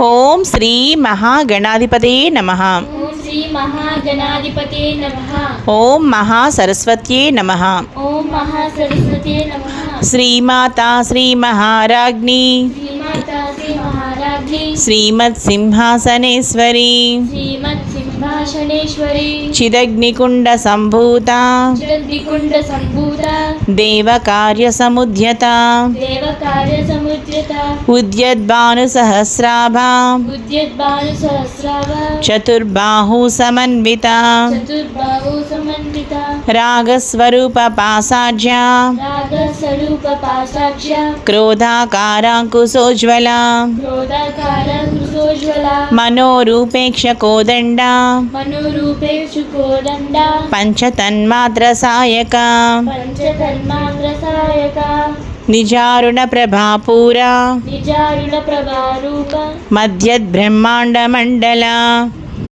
ఓం శ్రీ మహాగణాధిపతే నమః. ఓం శ్రీ మహాగణాధిపతే నమః. ఓం మహాసరస్వత్యే నమః. ఓం మహాసరస్వతే నమః. శ్రీమాతా శ్రీ మహారాజ్ఞి శ్రీమాతా శ్రీ మహారాజ్ఞి శ్రీమత్ సింహాసనేశ్వరి శ్రీమత్ సింహాసనేశ్వరి చిదగ్నికుండ సంభూత చిరద్వికుండ సంభూత దేవకార్య సముద్యత దేవకార్య సముద్యత ఉద్యద్భాను సహస్రాభ ఉద్యద్భాను సహస్రావ చతుర్బాహు సమన్విత చతుర్బాహు సమన్విత రాగస్వరూప పాసాఢ్య రాగ స్వరూప పాసాక్ష క్రోధాకారాంకుశోజ్వల క్రోధాకార కృశోజ్వల మనోరూపేక్ష కోదండ మనోరూపేషు కోదండ పంచతన్మాత్ర సాయక పంచతన్మాత్ర సాయక నిజారుణ ప్రభాపూర నిజారుణ ప్రభారూప మధ్యద్ బ్రహ్మాండ మండల